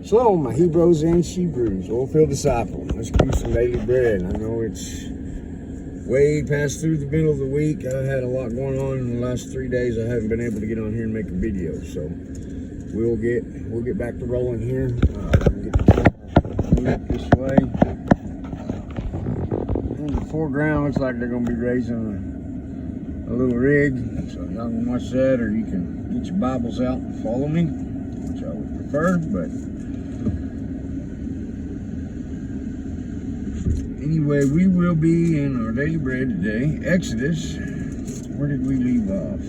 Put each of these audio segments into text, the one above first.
Shalom, my Hebrews and Shebrews, oil-filled disciple. Let's do some daily bread. I know it's way past through the middle of the week. I've had a lot going on in the last 3 days. I haven't been able to get on here and make a video, so we'll get back to rolling here. Get the camera moved this way. In the foreground, looks like they're going to be raising a little rig, so y'all can watch that, or you can get your Bibles out and follow me, which I would prefer, but anyway, we will be in our daily bread today. Exodus. Where did we leave off?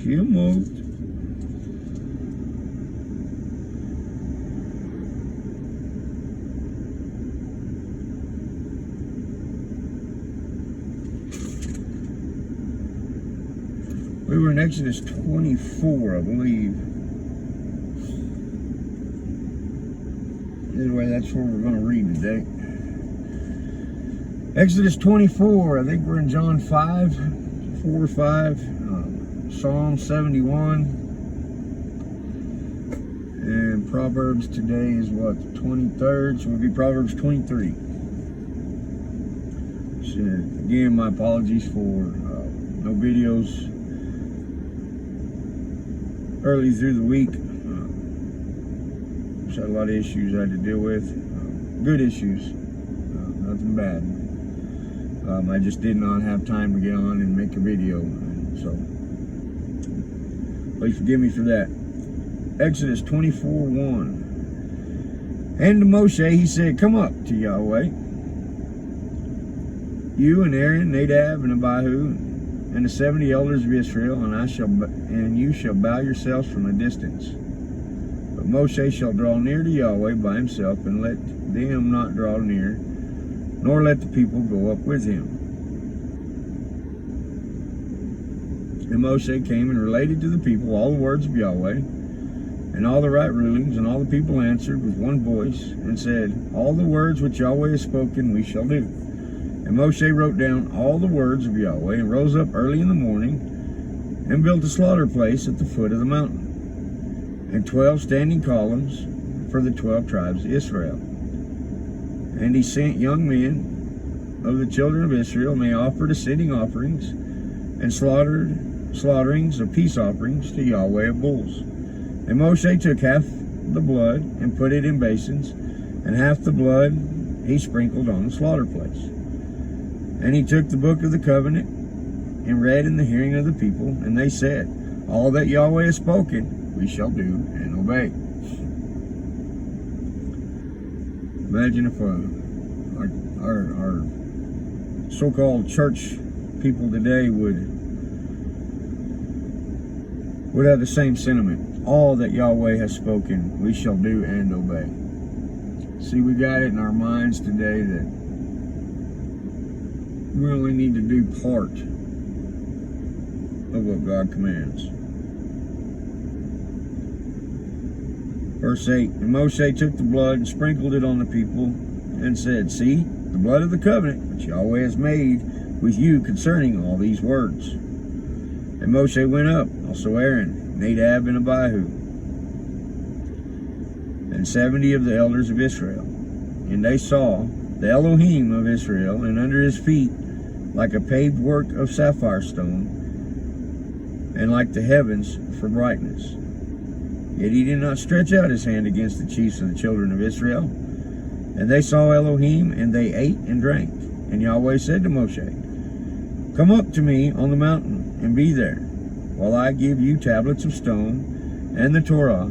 Shemot. We were in Exodus 24, I believe. Anyway, that's where we're going to read today. Exodus 24, I think we're in John 5, 4 or 5, Psalm 71, and Proverbs today is what, the 23rd, so it would be Proverbs 23. So, again, my apologies for no videos early through the week. Had a lot of issues I had to deal with. Good issues, nothing bad. I just did not have time to get on and make a video, so please forgive me for that. Exodus 24:1. And to Moshe he said, "Come up to Yahweh, you and Aaron, Nadab and Abihu, and the 70 elders of Israel, and you shall bow yourselves from a distance. But Moshe shall draw near to Yahweh by himself, and let them not draw near, nor let the people go up with him." And Moshe came and related to the people all the words of Yahweh, and all the right rulings, and all the people answered with one voice, and said, "All the words which Yahweh has spoken we shall do." And Moshe wrote down all the words of Yahweh, and rose up early in the morning, and built a slaughter place at the foot of the mountain, and 12 standing columns for the 12 tribes of Israel. And he sent young men of the children of Israel, and they offered ascending offerings, and slaughterings of peace offerings to Yahweh of bulls. And Moshe took half the blood, and put it in basins, and half the blood he sprinkled on the slaughter place. And he took the book of the covenant, and read in the hearing of the people, and they said, "All that Yahweh has spoken we shall do and obey." Imagine if our so-called church people today would have the same sentiment. All that Yahweh has spoken we shall do and obey. See, we got it in our minds today that we only need to do part of what God commands. Verse 8, and Moshe took the blood and sprinkled it on the people, and said, "See, the blood of the covenant which Yahweh has made with you concerning all these words." And Moshe went up, also Aaron, Nadab and Abihu, and 70 of the elders of Israel. And they saw the Elohim of Israel, and under his feet like a paved work of sapphire stone, and like the heavens for brightness. Yet he did not stretch out his hand against the chiefs of the children of Israel. And they saw Elohim, and they ate and drank. And Yahweh said to Moshe, "Come up to me on the mountain, and be there, while I give you tablets of stone, and the Torah,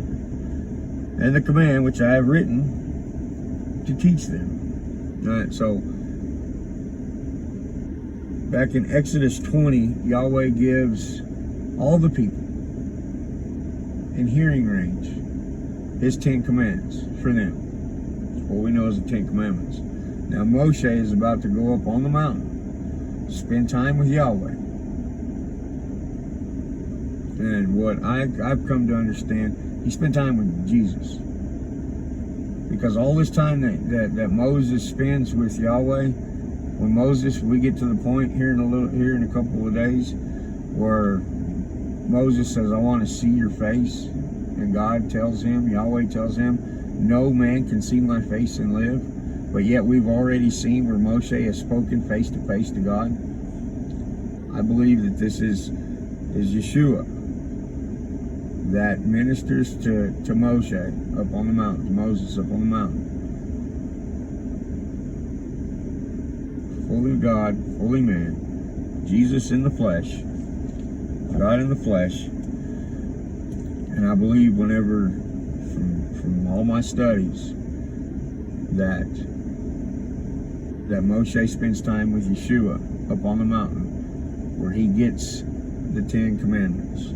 and the command which I have written, to teach them." All right, so back in Exodus 20, Yahweh gives all the people in hearing range his 10 commandments for them. What we know as the 10 commandments. Now Moshe is about to go up on the mountain, spend time with Yahweh. And what I've come to understand, he spent time with Jesus. Because all this time that Moses spends with Yahweh, when we get to the point here in a couple of days where Moses says, I want to see your face. And God tells him, Yahweh tells him, no man can see my face and live. But yet we've already seen where Moshe has spoken face to face to God. I believe that this is Yeshua that ministers to Moshe up on the mountain, to Moses up on the mountain. Fully God, fully man, Jesus in the flesh, God in the flesh. And I believe whenever, from all my studies, that Moshe spends time with Yeshua up on the mountain, where he gets the 10 Commandments.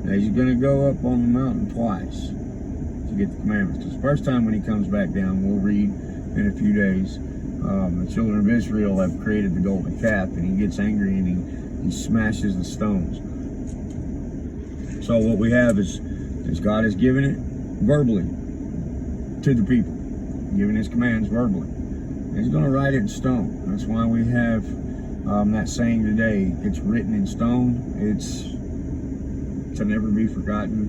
Now he's going to go up on the mountain twice to get the commandments. Because the first time when he comes back down, we'll read in a few days, the children of Israel have created the golden calf, and he gets angry and he smashes the stones. So what we have is God has given it verbally to the people, giving his commands verbally. And he's going to write it in stone. That's why we have that saying today, it's written in stone. It's to never be forgotten.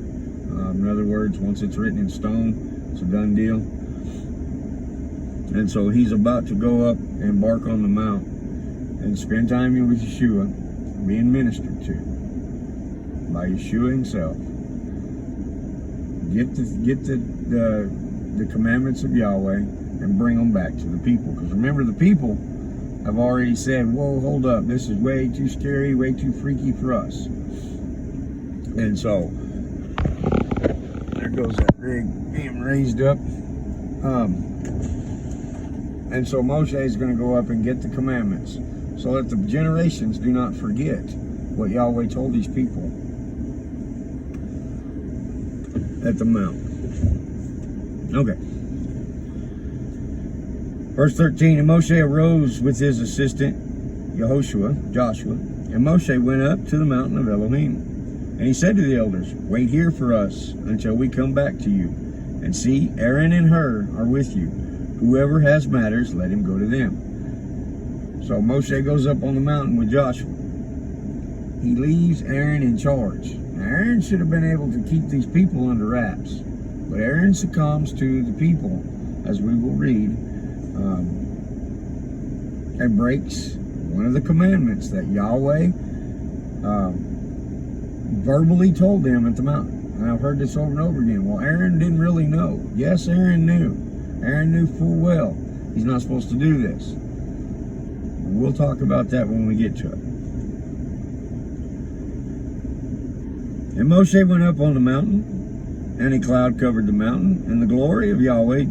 In other words, once it's written in stone, it's a done deal. And so he's about to go up and embark on the mount and spend time with Yeshua, being ministered to by Yeshua himself. Get the commandments of Yahweh and bring them back to the people. Because remember, the people have already said, whoa, hold up, this is way too scary, way too freaky for us. And so, there goes that rig being raised up. And so Moshe is going to go up and get the commandments, so that the generations do not forget what Yahweh told these people at the mount. Okay. Verse 13, and Moshe arose with his assistant Joshua, and Moshe went up to the mountain of Elohim. And he said to the elders, wait here for us until we come back to you. And see, Aaron and Hur are with you. Whoever has matters, let him go to them. So Moshe goes up on the mountain with Joshua. He leaves Aaron in charge. Now, Aaron should have been able to keep these people under wraps. But Aaron succumbs to the people, as we will read, and breaks one of the commandments that Yahweh verbally told them at the mountain. And I've heard this over and over again. Well, Aaron didn't really know. Yes, Aaron knew. Aaron knew full well he's not supposed to do this. We'll talk about that when we get to it. And Moshe went up on the mountain, and a cloud covered the mountain, and the glory of Yahweh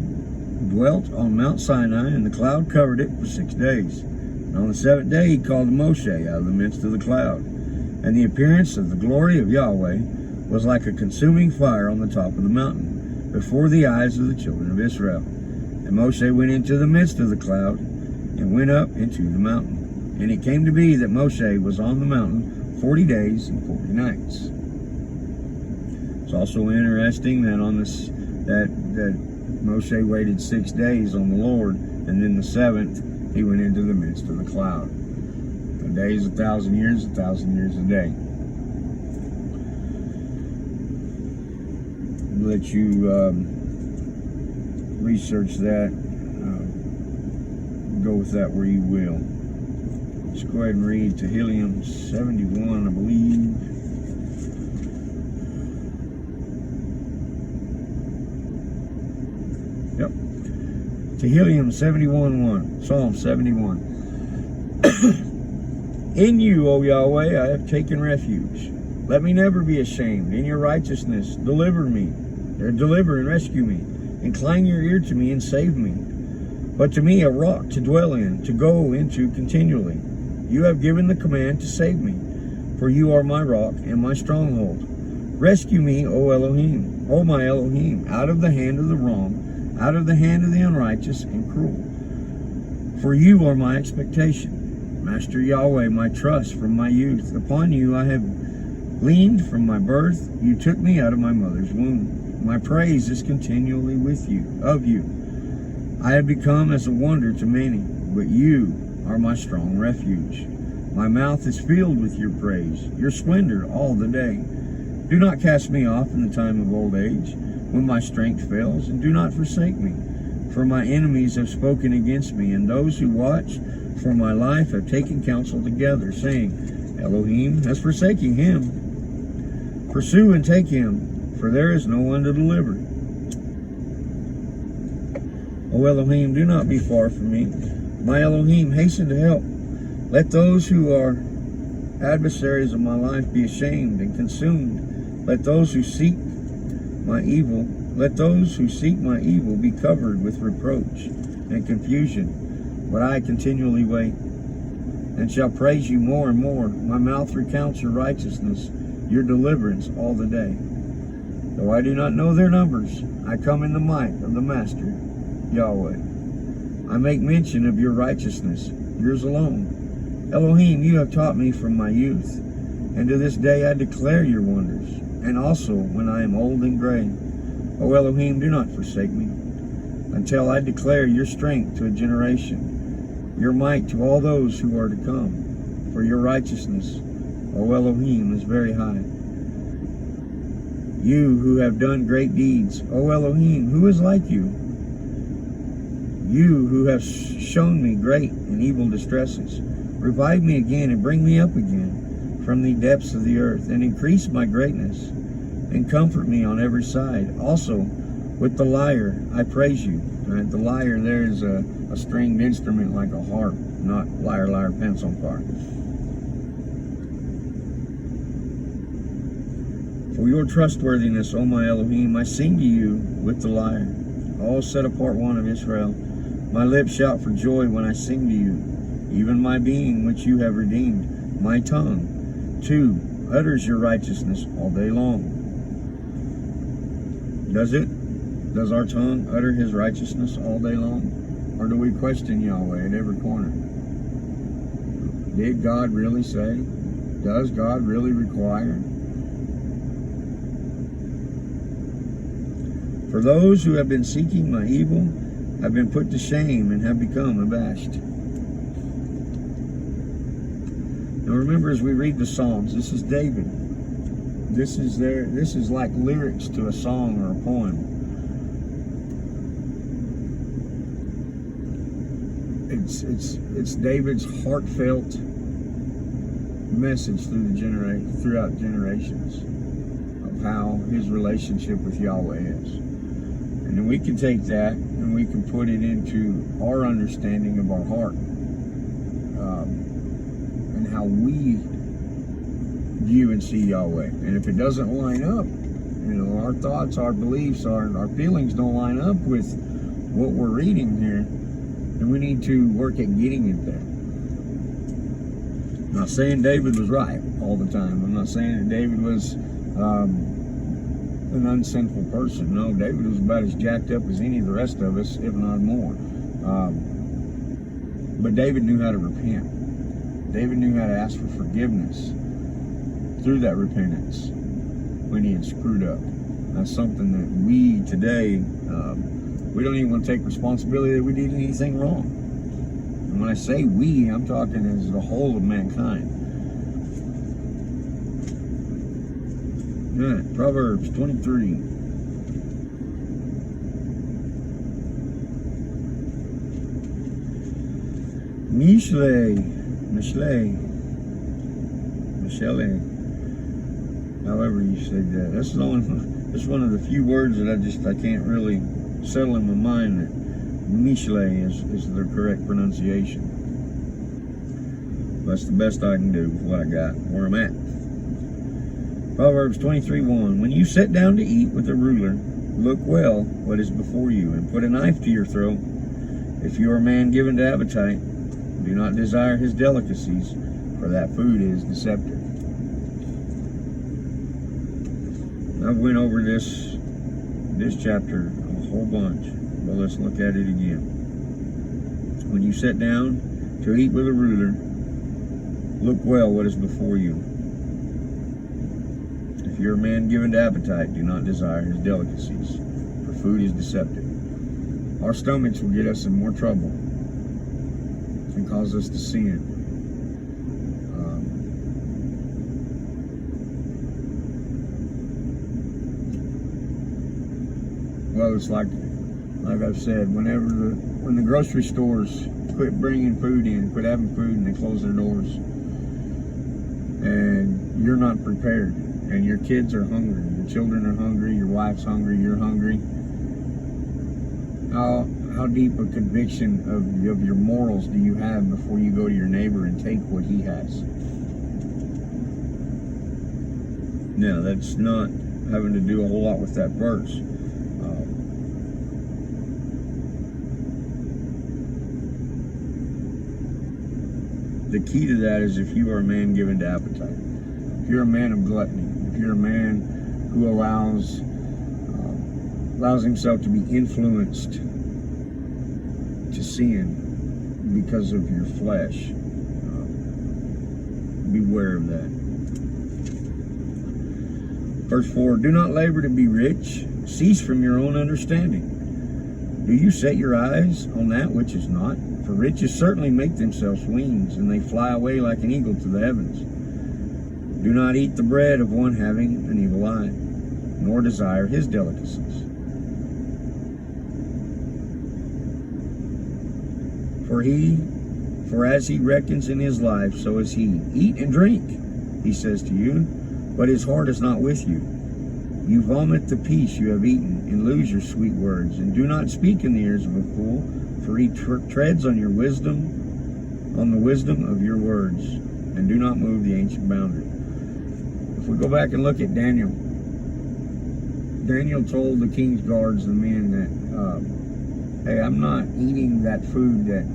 dwelt on Mount Sinai, and the cloud covered it for 6 days. And on the 7th day he called Moshe out of the midst of the cloud. And the appearance of the glory of Yahweh was like a consuming fire on the top of the mountain, before the eyes of the children of Israel. And Moshe went into the midst of the cloud, and went up into the mountain. And it came to be that Moshe was on the mountain 40 days and 40 nights. It's also interesting that on this that Moshe waited 6 days on the Lord, and then the 7th he went into the midst of the cloud. A day is 1,000 years, 1,000 years a day. Let you research that. Go with that where you will. Let's go ahead and read Tehillim 71, I believe. Yep. Tehillim 71:1. Psalm 71. In you, O Yahweh, I have taken refuge. Let me never be ashamed. In your righteousness, deliver me. Deliver and rescue me. Incline your ear to me and save me. But to me a rock to dwell in, to go into continually. You have given the command to save me, for you are my rock and my stronghold. Rescue me, O Elohim, O my Elohim, out of the hand of the wrong, out of the hand of the unrighteous and cruel. For you are my expectation. Master Yahweh, my trust from my youth. Upon you I have leaned from my birth. You took me out of my mother's womb. My praise is continually with you, of you. I have become as a wonder to many, but you are my strong refuge. My mouth is filled with your praise, your splendor all the day. Do not cast me off in the time of old age, when my strength fails, and do not forsake me. For my enemies have spoken against me, and those who watch for my life have taken counsel together, saying, Elohim has forsaken him. Pursue and take him, for there is no one to deliver. O Elohim, do not be far from me. My Elohim, hasten to help. Let those who are adversaries of my life be ashamed and consumed. Let those who seek my evil be covered with reproach and confusion. But I continually wait, and shall praise you more and more. My mouth recounts your righteousness, your deliverance all the day. Though I do not know their numbers, I come in the might of the Master, Yahweh. I make mention of your righteousness, yours alone. Elohim, you have taught me from my youth, and to this day I declare your wonders, and also when I am old and gray. O Elohim, do not forsake me, until I declare your strength to a generation, your might to all those who are to come. For your righteousness, O Elohim, is very high. You who have done great deeds, O Elohim, who is like you? You who have shown me great and evil distresses, revive me again and bring me up again from the depths of the earth, and increase my greatness, and comfort me on every side. Also, with the lyre, I praise you. Right? The lyre there is a stringed instrument like a harp, not lyre, lyre, pencil part. For your trustworthiness, O my Elohim, I sing to you with the lyre. All set apart one of Israel. My lips shout for joy when I sing to you, even my being which you have redeemed. My tongue, too, utters your righteousness all day long. Does it? Does our tongue utter his righteousness all day long? Or do we question Yahweh at every corner? Did God really say? Does God really require? For those who have been seeking my evil have been put to shame and have become abashed. Now remember, as we read the Psalms, this is David. This is like lyrics to a song or a poem. It's David's heartfelt message throughout generations of how his relationship with Yahweh is. And then we can take that and we can put it into our understanding of our heart, and how we view and see Yahweh. And if it doesn't line up, our thoughts, our beliefs, our feelings don't line up with what we're reading here, then we need to work at getting it there. I'm not saying David was right all the time. I'm not saying that David was an unsinful person. No, David was about as jacked up as any of the rest of us, if not more. But David knew how to repent. David knew how to ask for forgiveness through that repentance when he had screwed up. That's something that we today, we don't even want to take responsibility that we did anything wrong. And when I say we, I'm talking as the whole of mankind. All right, Proverbs 23. Mishle, however you say that. That's one of the few words that I can't really settle in my mind that Mishle is the correct pronunciation. That's the best I can do with what I got, where I'm at. Proverbs 23:1. When you sit down to eat with a ruler, look well what is before you, and put a knife to your throat. If you are a man given to appetite, do not desire his delicacies, for that food is deceptive. I've went over this chapter a whole bunch, but let's look at it again. When you sit down to eat with a ruler, look well what is before you. If you're a man given to appetite, do not desire his delicacies, for food is deceptive. Our stomachs will get us in more trouble and cause us to sin. close. Like I've said, when the grocery stores quit bringing food in, quit having food, and they close their doors, and you're not prepared, and your kids are hungry, your children are hungry, your wife's hungry, you're hungry. How deep a conviction of your morals do you have before you go to your neighbor and take what he has? Now, that's not having to do a whole lot with that verse. The key to that is if you are a man given to appetite. If you're a man of gluttony, if you're a man who allows himself to be influenced to sin because of your flesh, beware of that. Verse 4, do not labor to be rich, cease from your own understanding. Do you set your eyes on that which is not? For riches certainly make themselves wings, and they fly away like an eagle to the heavens. Do not eat the bread of one having an evil eye, nor desire his delicacies. For as he reckons in his life, so is he. Eat and drink, he says to you, but his heart is not with you. You vomit the peace you have eaten, and lose your sweet words, and do not speak in the ears of a fool, for he treads on the wisdom of your words, and do not move the ancient boundary. If we go back and look at Daniel told the king's guards, the men, that, hey, I'm not eating that food that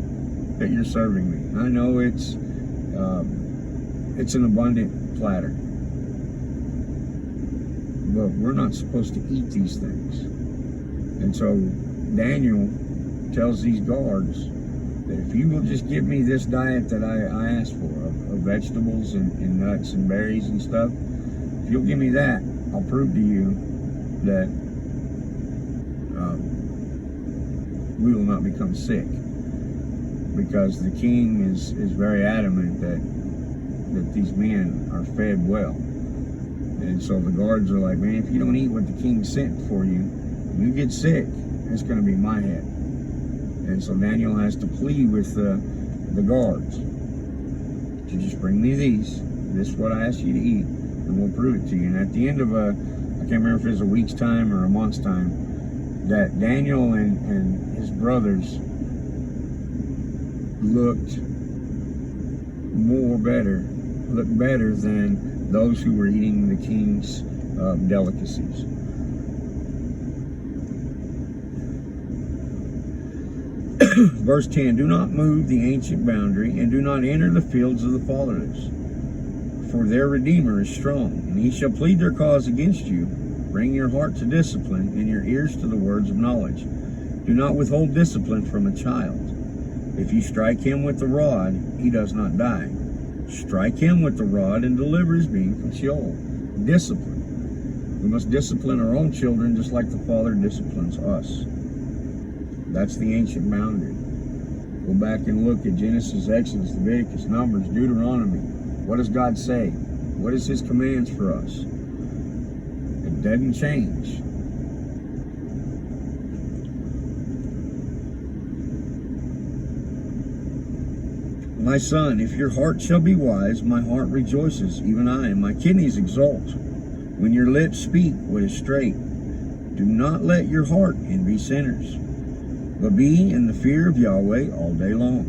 you're serving me. I know it's an abundant platter, but we're not supposed to eat these things. And so Daniel tells these guards that if you will just give me this diet that I asked for, of vegetables and nuts and berries and stuff, if you'll give me that, I'll prove to you that we will not become sick. Because the king is very adamant that these men are fed well. And so the guards are like, man, if you don't eat what the king sent for you, you get sick, it's going to be my head. And so Daniel has to plead with the guards to just bring me this is what I asked you to eat, and we'll prove it to you. And at the end of I can't remember if it was a week's time or a month's time, that Daniel and his brothers looked better than those who were eating the king's delicacies. Verse 10, do not move the ancient boundary, and do not enter the fields of the fatherless, for their Redeemer is strong, and he shall plead their cause against you. Bring your heart to discipline, and your ears to the words of knowledge. Do not withhold discipline from a child. If you strike him with the rod, he does not die. Strike him with the rod and deliver his being from Sheol. Discipline. We must discipline our own children just like the Father disciplines us. That's the ancient boundary. Go back and look at Genesis, Exodus, Leviticus, Numbers, Deuteronomy. What does God say? What is his commands for us? It doesn't change. My son, if your heart shall be wise, my heart rejoices, even I, and my kidneys exult. When your lips speak what is straight, do not let your heart envy sinners, but be in the fear of Yahweh all day long.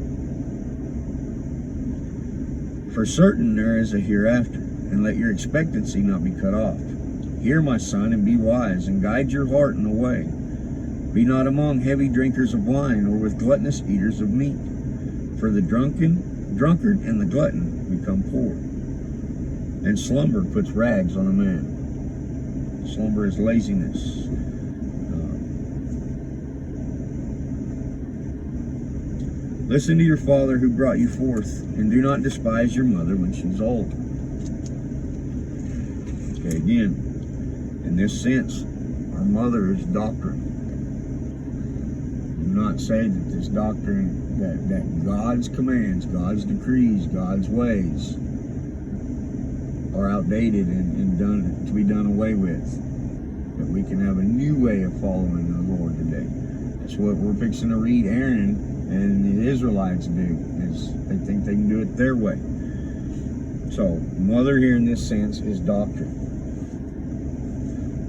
For certain there is a hereafter, and let your expectancy not be cut off. Hear, my son, and be wise, and guide your heart in the way. Be not among heavy drinkers of wine, or with gluttonous eaters of meat. For the drunkard and the glutton become poor, and slumber puts rags on a man. Slumber is laziness. Listen to your father who brought you forth, and do not despise your mother when she's old. Okay, again, in this sense, our mother is doctrine. Do not say that this doctrine, that God's commands, God's decrees, God's ways are outdated and done to be done away with. that we can have a new way of following the Lord today. That's what we're fixing to read Aaron and the Israelites do, is they think they can do it their way. So, mother here in this sense is doctrine.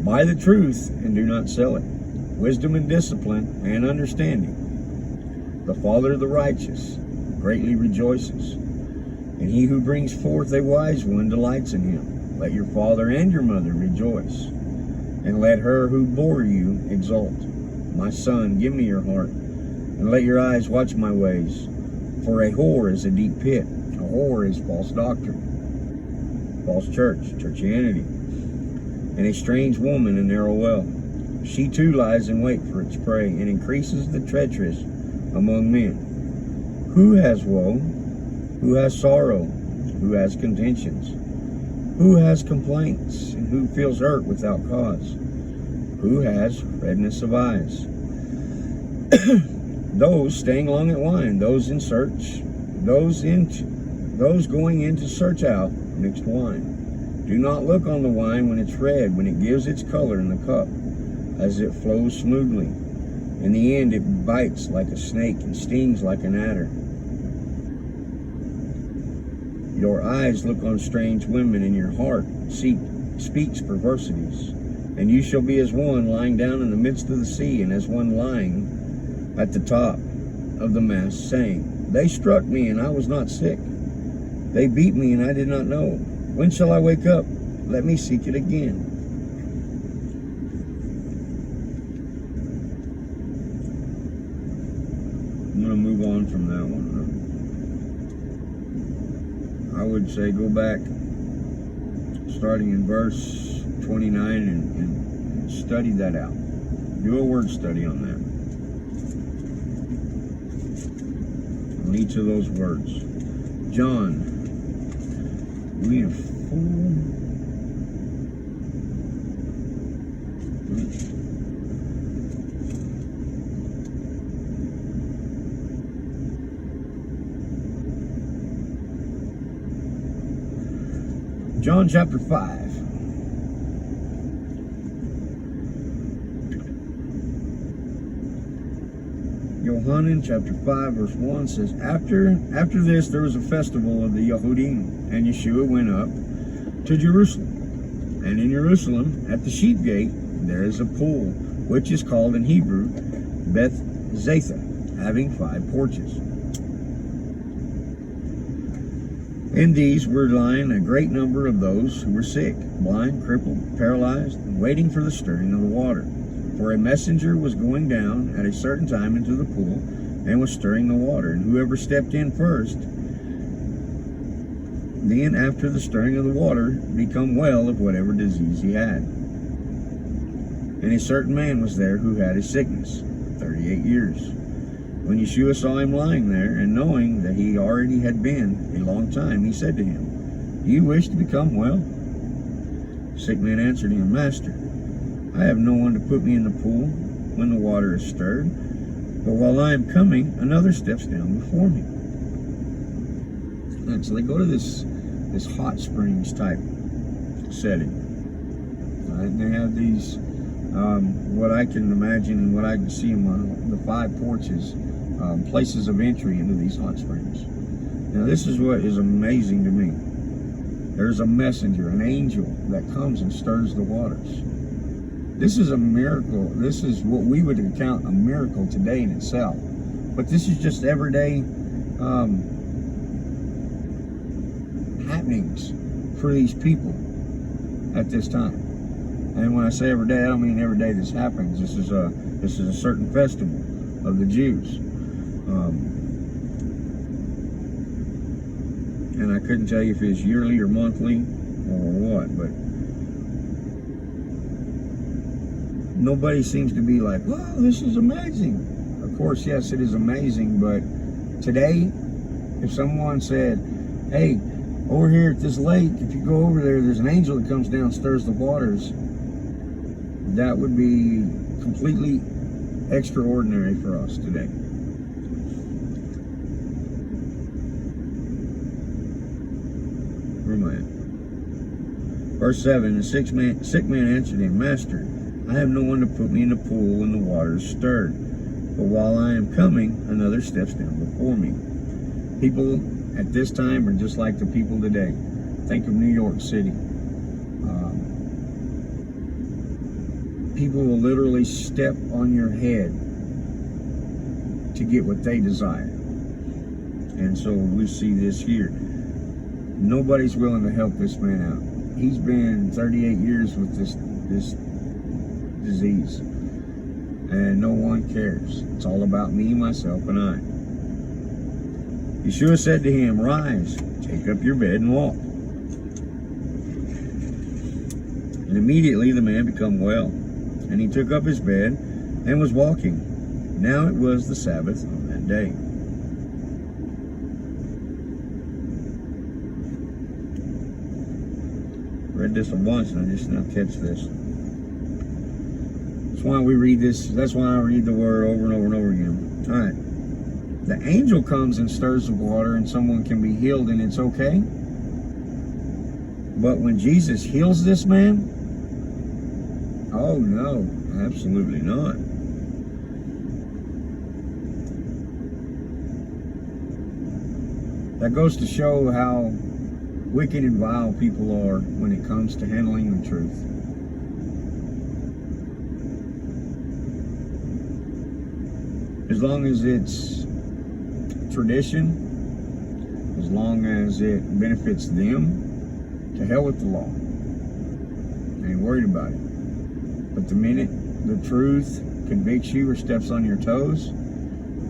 Buy the truth and do not sell it. Wisdom and discipline and understanding. The father of the righteous greatly rejoices, and he who brings forth a wise one delights in him. Let your father and your mother rejoice, and let her who bore you exult. My son, give me your heart, and let your eyes watch my ways. For a whore is a deep pit. A whore is false doctrine, false church, churchianity, and a strange woman a narrow well. She too lies in wait for its prey, and increases the treacherous among men. Who has woe? Who has sorrow? Who has contentions? Who has complaints? And who feels hurt without cause? Who has redness of eyes? Those staying long at wine, those in search, those going in to search out mixed wine. Do not look on the wine when it's red, when it gives its color in the cup, as it flows smoothly. In the end, it bites like a snake and stings like an adder. Your eyes look on strange women, and your heart speaks perversities. And you shall be as one lying down in the midst of the sea, and as one lying at the top of the mast, saying, They struck me, and I was not sick. They beat me, and I did not know. When shall I wake up? Let me seek it again. I'm going to move on from that one. I would say go back, starting in verse 29, and study that out. Do a word study on that. On each of those words. John, we have John chapter 5. Yohanan chapter 5 verse 1 says, After this there was a festival of the Yehudim, and Yeshua went up to Jerusalem. And in Jerusalem, at the sheep gate, there is a pool, which is called in Hebrew Beth Zatha, having 5 porches. In these were lying a great number of those who were sick, blind, crippled, paralyzed, and waiting for the stirring of the water. For a messenger was going down at a certain time into the pool, and was stirring the water. And whoever stepped in first, then after the stirring of the water, become well of whatever disease he had. And a certain man was there who had a sickness, 38 years. When Yeshua saw him lying there, and knowing that he already had been a long time, he said to him, Do you wish to become well? The sick man answered him, Master, I have no one to put me in the pool when the water is stirred, but while I am coming, another steps down before me. And so they go to this hot springs type setting. They have these, what I can imagine and what I can see in the 5 porches, places of entry into these hot springs. Now this is what is amazing to me. There's a messenger, an angel, that comes and stirs the waters. This is a miracle. This is what we would account a miracle today in itself. But this is just everyday happenings for these people at this time. And when I say every day, I don't mean every day this happens. This is a certain festival of the Jews. And I couldn't tell you if it's yearly or monthly or what, but nobody seems to be like, wow, this is amazing. Of course, yes, it is amazing, but today, if someone said, hey, over here at this lake, if you go over there, there's an angel that comes down and stirs the waters, that would be completely extraordinary for us today. Where am I at? Verse 7, the sick man answered him, Master, I have no one to put me in the pool when the water is stirred. But while I am coming, another steps down before me. People at this time are just like the people today. Think of New York City. People will literally step on your head to get what they desire. And so we see this here. Nobody's willing to help this man out. He's been 38 years with this disease. And no one cares. It's all about me, myself, and I. Yeshua said to him, "Rise, take up your bed and walk." And immediately the man became well. And he took up his bed and was walking. Now it was the Sabbath on that day. Read this once and I just now catch this. That's why we read this. That's why I read the word over and over and over again. All right. The angel comes and stirs the water and someone can be healed and it's okay. But when Jesus heals this man, oh no, absolutely not. That goes to show how wicked and vile people are when it comes to handling the truth. As long as it's tradition, as long as it benefits them, to hell with the law. I ain't worried about it. But the minute the truth convicts you or steps on your toes,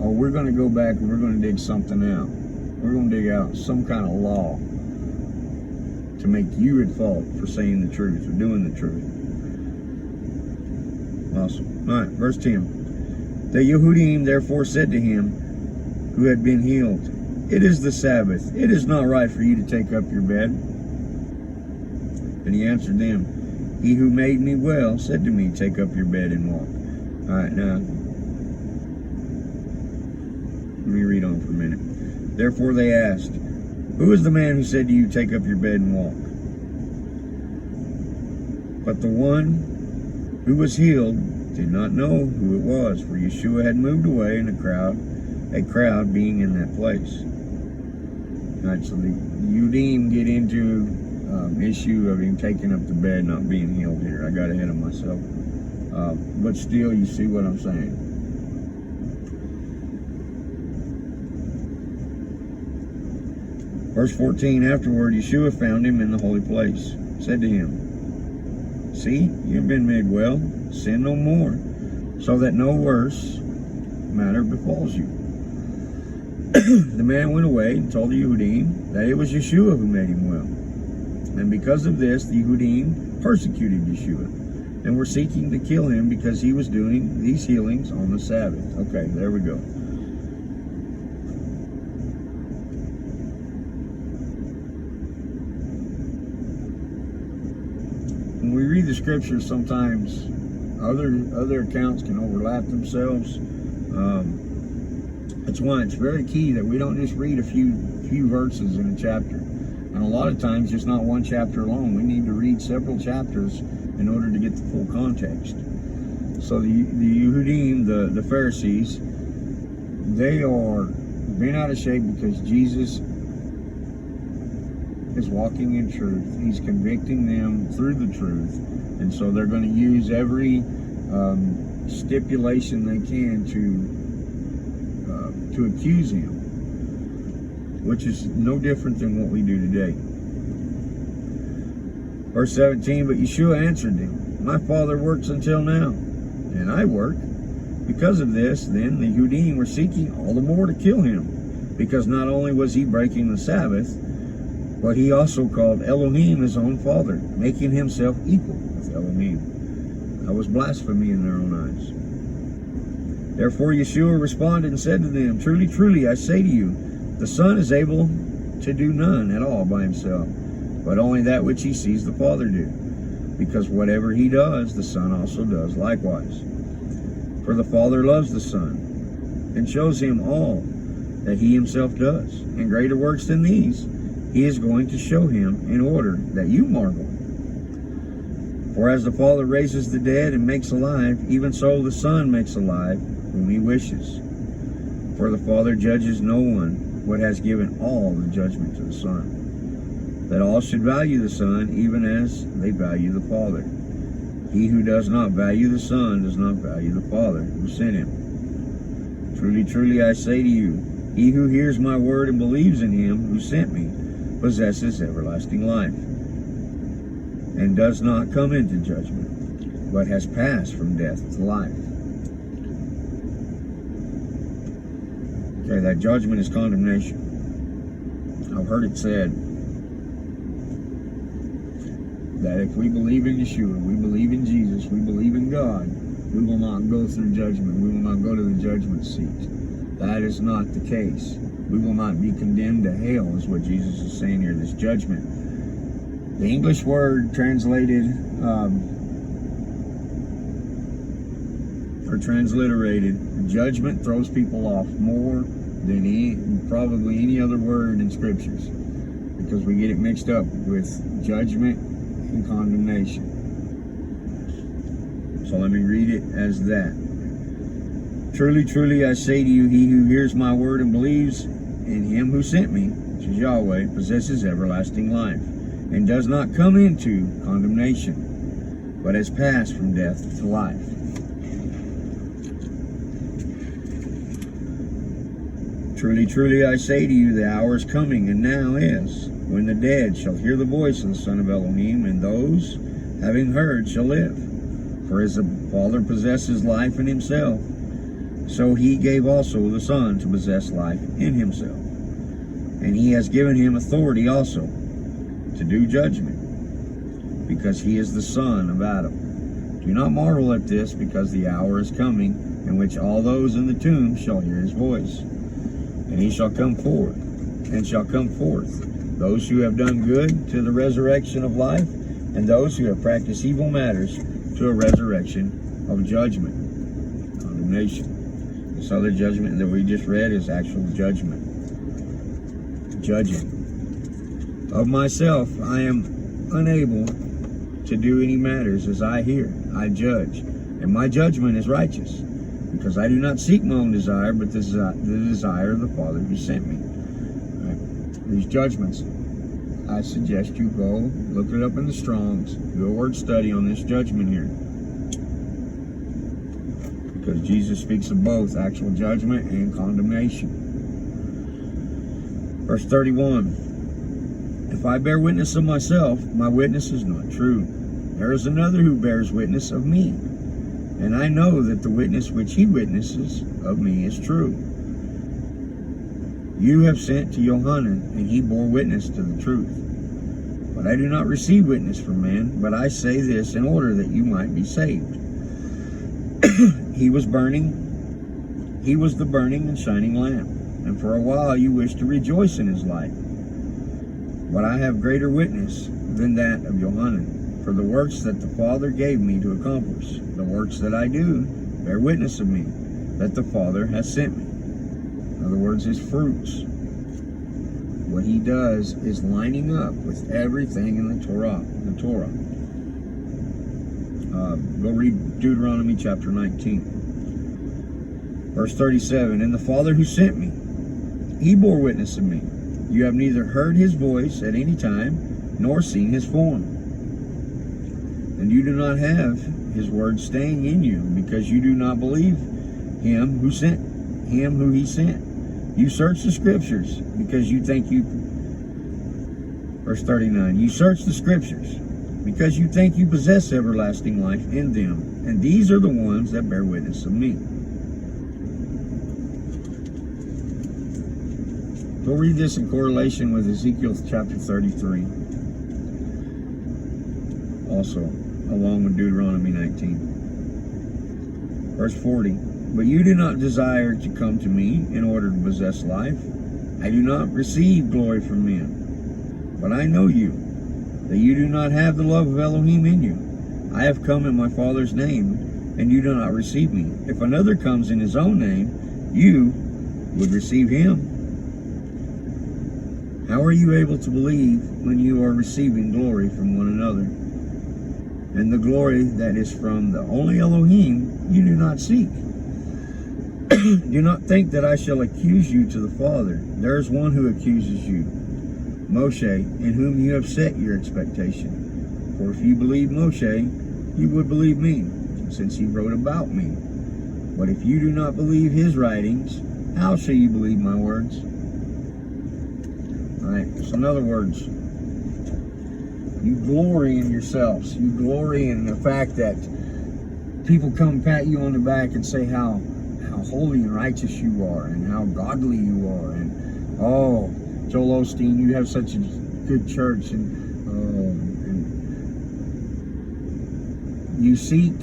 oh, we're going to go back and we're going to dig something out. We're going to dig out some kind of law to make you at fault for saying the truth or doing the truth. Awesome. All right, verse 10. The Yehudim therefore said to him who had been healed, "It is the Sabbath. It is not right for you to take up your bed." And he answered them, "He who made me well said to me, take up your bed and walk." All right, now, let me read on for a minute. Therefore they asked, "Who is the man who said to you, take up your bed and walk?" But the one who was healed did not know who it was, for Yeshua had moved away in a crowd being in that place. All right, so the Yehudim get into issue of him taking up the bed, not being healed here. I got ahead of myself. But still, you see what I'm saying. Verse 14, afterward, Yeshua found him in the holy place, said to him, "See, you have been made well. Sin no more, so that no worse matter befalls you." The man went away and told the Yehudim that it was Yeshua who made him well. And because of this, the Yehudim persecuted Yeshua and were seeking to kill him because he was doing these healings on the Sabbath. Okay, there we go. When we read the scriptures, sometimes other accounts can overlap themselves. That's why it's very key that we don't just read a few verses in a chapter. And a lot of times, just not one chapter alone. We need to read several chapters in order to get the full context. So the Yehudim, the Pharisees, they are bent out of shape because Jesus is walking in truth. He's convicting them through the truth. And so they're going to use every stipulation they can to accuse him, which is no different than what we do today. Verse 17, but Yeshua answered them, "My Father works until now, and I work." Because of this, then, the Yehudim were seeking all the more to kill him, because not only was he breaking the Sabbath, but he also called Elohim his own father, making himself equal with Elohim. That was blasphemy in their own eyes. Therefore Yeshua responded and said to them, "Truly, truly, I say to you, the Son is able to do none at all by himself, but only that which he sees the Father do. Because whatever he does, the Son also does likewise. For the Father loves the Son, and shows him all that he himself does. And greater works than these he is going to show him, in order that you marvel. For as the Father raises the dead and makes alive, even so the Son makes alive whom he wishes. For the Father judges no one, but has given all the judgment to the Son, that all should value the Son even as they value the Father. He who does not value the Son does not value the Father who sent him. Truly, truly, I say to you, he who hears my word and believes in him who sent me possesses everlasting life, and does not come into judgment, but has passed from death to life. Okay, that judgment is condemnation. I've heard it said that if we believe in Yeshua, we believe in Jesus, we believe in God, we will not go through judgment. We will not go to the judgment seat. That is not the case. We will not be condemned to hell, is what Jesus is saying here, this judgment. The English word translated or transliterated, judgment throws people off more than probably any other word in scriptures, because we get it mixed up with judgment and condemnation. So let me read it as that. Truly, truly, I say to you, he who hears my word and believes in him who sent me, which is Yahweh, possesses everlasting life, and does not come into condemnation, but has passed from death to life. Truly, truly, I say to you, the hour is coming, and now is, when the dead shall hear the voice of the Son of Elohim, and those, having heard, shall live. For as the Father possesses life in himself, so he gave also the Son to possess life in himself. And he has given him authority also to do judgment, because he is the son of Adam. Do not marvel at this, because the hour is coming, in which all those in the tomb shall hear his voice. And he shall come forth, those who have done good to the resurrection of life, and those who have practiced evil matters to a resurrection of judgment, condemnation. This other judgment that we just read is actual judgment. Judging. Of myself, I am unable to do any matters as I hear. I judge, and my judgment is righteous, because I do not seek my own desire, but the desire of the Father who sent me. Right. These judgments, I suggest you go look it up in the Strongs, do a word study on this judgment here, because Jesus speaks of both actual judgment and condemnation. Verse 31, if I bear witness of myself, my witness is not true. There is another who bears witness of me, and I know that the witness which he witnesses of me is true. You have sent to Yohanan, and he bore witness to the truth. But I do not receive witness from man, but I say this in order that you might be saved. He was the burning and shining lamp, and for a while you wished to rejoice in his light. But I have greater witness than that of Yohanan, for the works that the Father gave me to accomplish, the works that I do, bear witness of me, that the Father has sent me. In other words, his fruits. What he does is lining up with everything in the Torah. Go read Deuteronomy chapter 19. Verse 37, and the Father who sent me, he bore witness of me. You have neither heard his voice at any time, nor seen his form. And you do not have his word staying in you, because you do not believe him who he sent. You search the scriptures, because you think you... Verse 39, you search the scriptures, because you think you possess everlasting life in them, and these are the ones that bear witness of me. We'll read this in correlation with Ezekiel chapter 33, also along with Deuteronomy 19. Verse 40, but you do not desire to come to me in order to possess life. I do not receive glory from men, but I know you, that you do not have the love of Elohim in you. I have come in my Father's name, and you do not receive me. If another comes in his own name, you would receive him. How are you able to believe when you are receiving glory from one another? and the glory that is from the only Elohim you do not seek. Do not think that I shall accuse you to the Father. There is one who accuses you, Moshe, in whom you have set your expectation. For if you believe Moshe, you would believe me, since he wrote about me. But if you do not believe his writings, how shall you believe my words? Alright, so in other words, you glory in yourselves. You glory in the fact that people come pat you on the back and say how holy and righteous you are and how godly you are. And, oh, Joel Osteen, you have such a good church. And you seek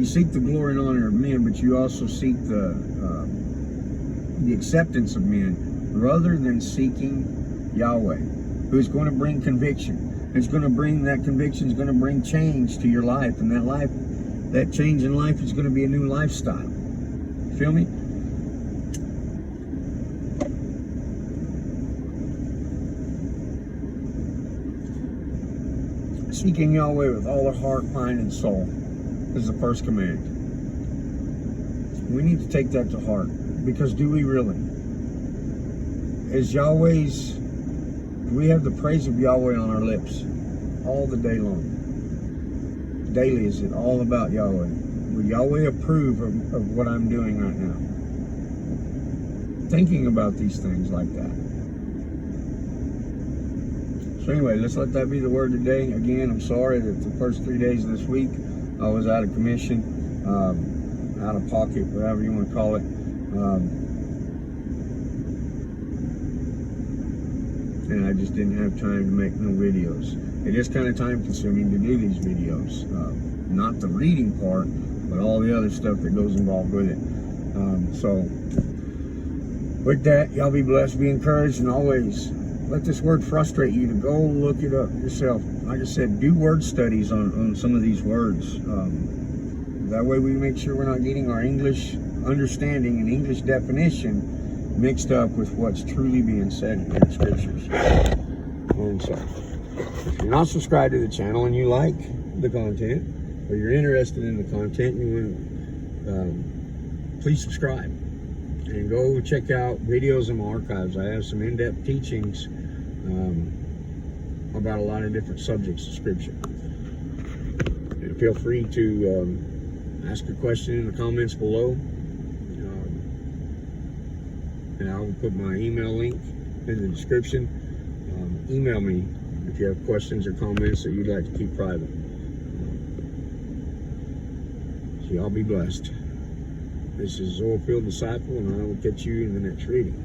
you seek the glory and honor of men, but you also seek the acceptance of men rather than seeking Yahweh, who's going to bring conviction. It's going to bring, that conviction is going to bring change to your life, and that change in life is going to be a new lifestyle. Feel me? Seeking Yahweh with all their heart, mind, and soul is the first command. We need to take that to heart, because do we really? Is Yahweh's, we have the praise of Yahweh on our lips all the day long. Daily, is it all about Yahweh? Will Yahweh approve of what I'm doing right now? Thinking about these things like that. So anyway, let's let that be the word today. Again, I'm sorry that the first 3 days of this week I was out of commission, out of pocket, whatever you want to call it. And I just didn't have time to make no videos. It is kind of time consuming to do these videos. Not the reading part, but all the other stuff that goes involved with it. So with that, y'all be blessed, be encouraged, and always let this word frustrate you to go look it up yourself. Like I said, do word studies on some of these words. That way we make sure we're not getting our English understanding and English definition mixed up with what's truly being said in the scriptures. And so, if you're not subscribed to the channel and you like the content, or you're interested in the content, you want, please subscribe and go check out videos in my archives. I have some in-depth teachings about a lot of different subjects of scripture. And feel free to ask a question in the comments below. And I'll put my email link in the description. Email me if you have questions or comments that you'd like to keep private. So y'all be blessed. This is Oilfield Disciple, and I will catch you in the next reading.